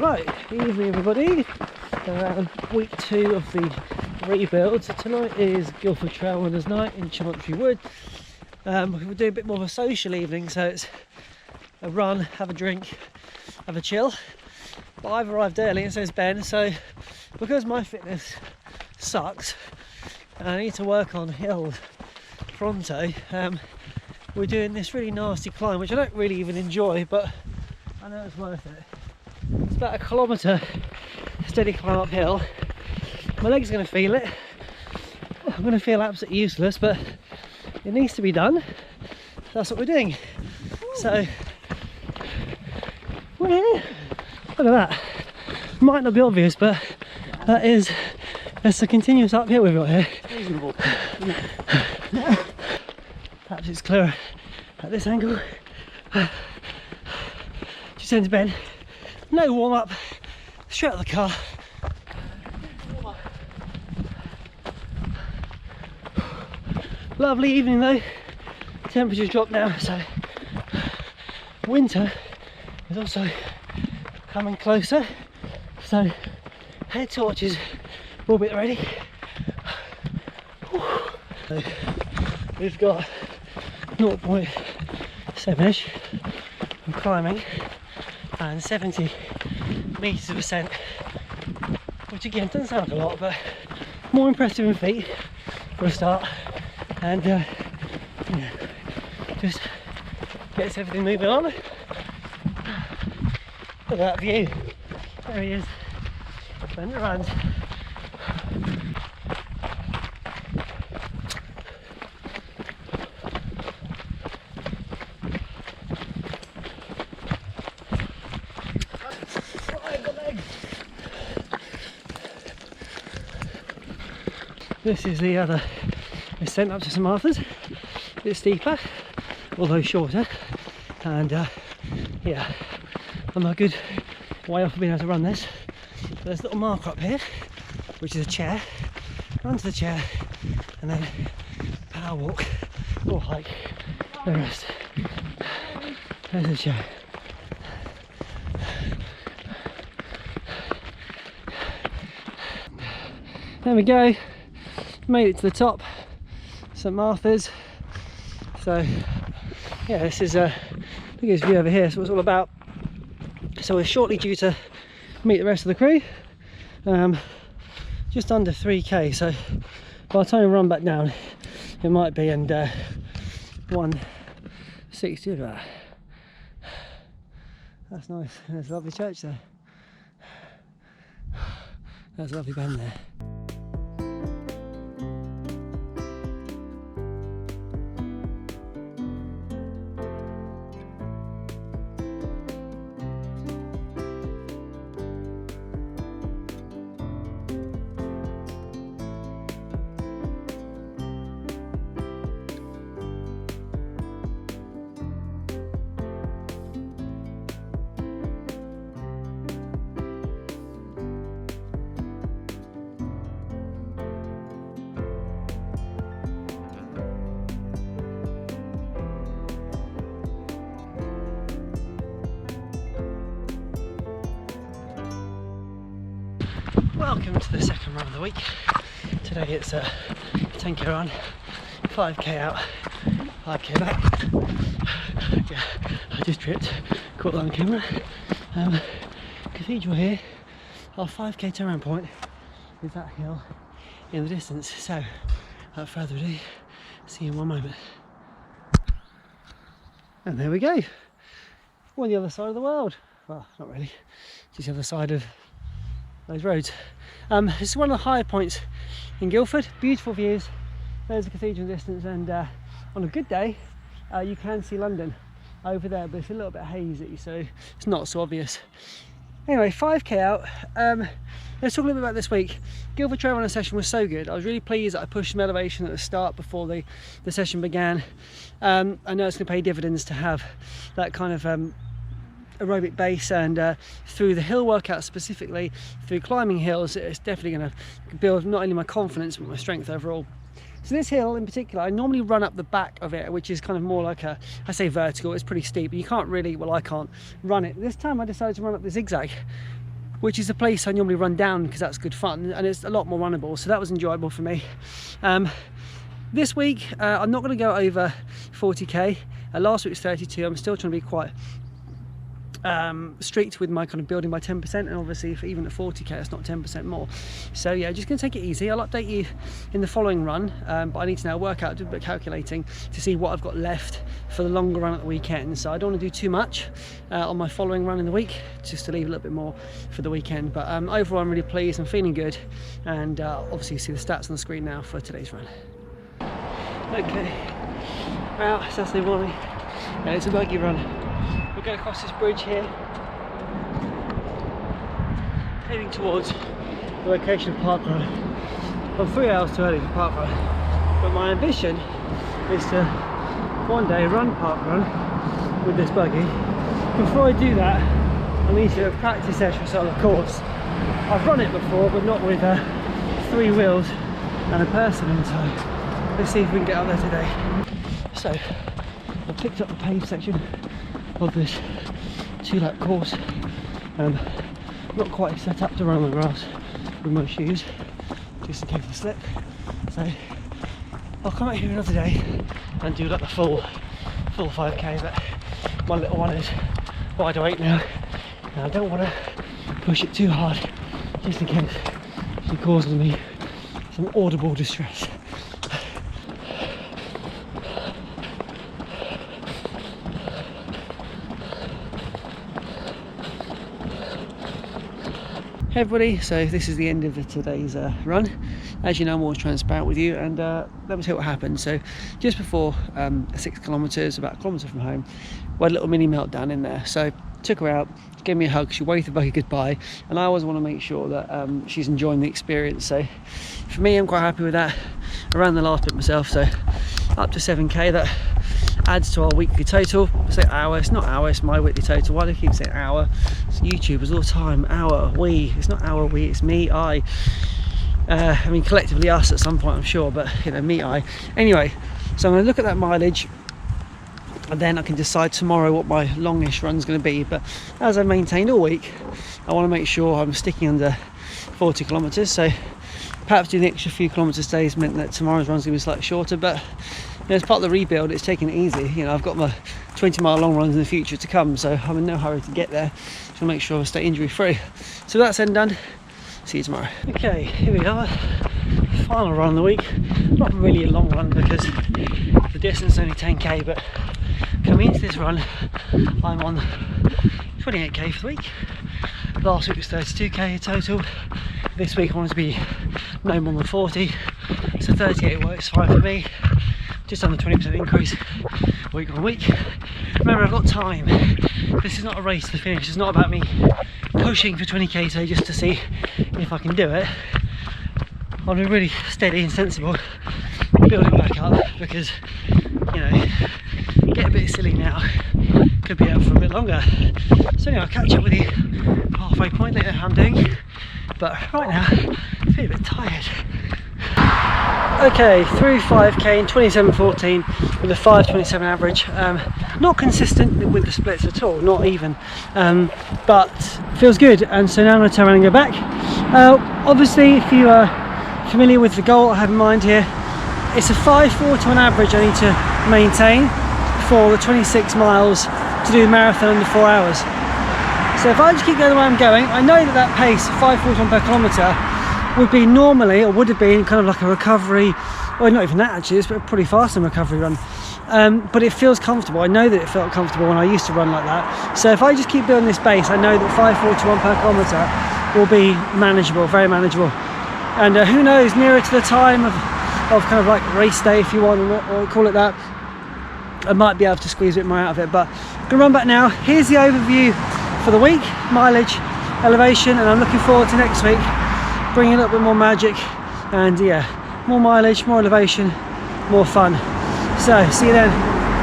Right, evening everybody. Week 2 of the rebuild. So tonight is Guildford Trail Runners night in Chantry Wood. We're doing a bit more of a social evening, so it's a run, have a drink, have a chill. But I've arrived early and so has Ben, so because my fitness sucks and I need to work on hills pronto, we're doing this really nasty climb which I don't really even enjoy, but I know it's worth it. It's about 1 kilometre steady climb uphill. My legs are going to feel it. I'm going to feel absolutely useless, but it needs to be done. That's what we're doing. So we're here. Look at that. Might not be obvious, but that's a continuous uphill we've got here. Reasonable. Perhaps it's clearer at this angle. Just turn to Ben. No warm up. Straight out of the car. Lovely evening though. Temperatures dropped now, so winter is also coming closer. So head torches will be ready. So we've got 0.7ish of climbing and 70 metres of ascent, which again doesn't sound like a lot, but more impressive in feet for a start, and just gets everything moving on. Look at that view. There he is. When it runs. This is the other ascent up to St Martha's. A bit steeper, although shorter, and yeah, I'm a good way off of being able to run this. There's a little marker up here, which is a chair. Run to the chair, and then power walk or hike the rest. There's the chair. There we go. Made it to the top, St Martha's. So yeah, this is look at this view over here. So it's all about. So we're shortly due to meet the rest of the crew, just under 3k. So by the time we run back down, it might be, and 160 of that. That's nice. There's a lovely church there. There's a lovely band there. Welcome to the second run of the week. Today it's a 10k run, 5k out, 5k back. Yeah, I just tripped, caught that on camera. Cathedral here. Our 5k turnaround point is that hill in the distance. So, without further ado, see you in one moment. And there we go. We're on the other side of the world. Well, not really, just the other side of those roads. This is one of the higher points in Guildford. Beautiful views. There's the cathedral in the distance, and on a good day you can see London over there, but it's a little bit hazy, so it's not so obvious. Anyway, 5k out. Let's talk a little bit about this week. Guildford Trail Runner session was so good. I was really pleased that I pushed some elevation at the start before the session began. I know it's going to pay dividends to have that kind of aerobic base, and through the hill workout specifically, through climbing hills, it's definitely going to build not only my confidence but my strength overall. So this hill in particular, I normally run up the back of it, which is kind of more like a, I say vertical, it's pretty steep, but you can't really, well I can't run it. This time I decided to run up the zigzag which is the place I normally run down because that's good fun and it's a lot more runnable, so that was enjoyable for me. This week I'm not going to go over 40k. Last week was 32. I'm still trying to be quite strict with my kind of building by 10%, and obviously if even at 40k it's not 10% more. So yeah, just going to take it easy. I'll update you in the following run, but I need to now work out, do a bit of calculating to see what I've got left for the longer run at the weekend. So I don't want to do too much on my following run in the week, just to leave a little bit more for the weekend. But overall I'm really pleased, I'm feeling good, and obviously you see the stats on the screen now for today's run. Okay, well, Saturday morning, and it's a buggy run. We're going across this bridge here, heading towards the location of parkrun. I'm 3 hours too early for parkrun, but my ambition is to one day run parkrun with this buggy. Before I do that, I need to practice exercise, of course. I've run it before, but not with 3 wheels and a person inside. Let's see if we can get out there today. So, I picked up the paved section of this 2-lap course. Not quite set up to run on the grass with my shoes, just in case I slip. So, I'll come out here another day and do like the full 5k, but my little one is wide awake now, and I don't want to push it too hard, just in case she causes me some audible distress. Hey everybody, so this is the end of today's run. As you know, I'm always transparent with you, and let me tell you what happened. So just before 6 kilometres, about a kilometre from home, we had a little mini meltdown in there. So took her out, gave me a hug, she waved the buggy goodbye, and I always want to make sure that she's enjoying the experience. So for me, I'm quite happy with that. I ran the last bit myself, so up to 7k. That adds to our weekly total. I say hour, it's not hour, it's my weekly total. Why do I keep saying hour? It's YouTubers all the time. Hour, we. It's not our, we, it's me, I. I mean, collectively us at some point, I'm sure, but you know, me, I. Anyway, so I'm going to look at that mileage, and then I can decide tomorrow what my longish run's going to be. But as I've maintained all week, I want to make sure I'm sticking under 40 kilometres. So perhaps doing the extra few kilometres today meant that tomorrow's run's going to be slightly shorter, but you know, as part of the rebuild, it's taking it easy. You know, I've got my 20-mile long runs in the future to come, so I'm in no hurry to get there. Just want to make sure I stay injury free. So that's then done. See you tomorrow. Okay, here we are. Final run of the week. Not really a long run because the distance is only 10k, but coming into this run, I'm on 28k for the week. Last week was 32k total. This week I want to be no more than 40, so 38 works fine for me. Just under 20% increase week on week. Remember, I've got time. This is not a race to the finish. It's not about me pushing for 20k today just to see if I can do it. I'll be really steady and sensible, building back up, because you know, get a bit silly now, could be out for a bit longer. So anyway, I'll catch up with you halfway point, let you know how I'm doing. But right now, I feel a bit tired. Okay, through 5k in 27:14 with a 5:27 average. Not consistent with the splits at all, not even, but feels good. And so now I'm going to turn around and go back. Obviously, if you are familiar with the goal I have in mind here, it's a 5:40 on average I need to maintain for the 26 miles to do the marathon under 4 hours. So if I just keep going the way I'm going, I know that pace, 5:41 per kilometre, would be normally, or would have been, kind of like a recovery, well, not even that actually, it's probably faster than a recovery run, but it feels comfortable. I know that it felt comfortable when I used to run like that. So if I just keep building this pace, I know that 5:41 per kilometre will be manageable, very manageable. And who knows, nearer to the time of kind of like race day, if you want, or call it that, I might be able to squeeze a bit more out of it. But I'm gonna run back now. Here's the overview for the week, mileage, elevation, and I'm looking forward to next week, bringing a little bit more magic, and yeah, more mileage, more elevation, more fun. So see you then.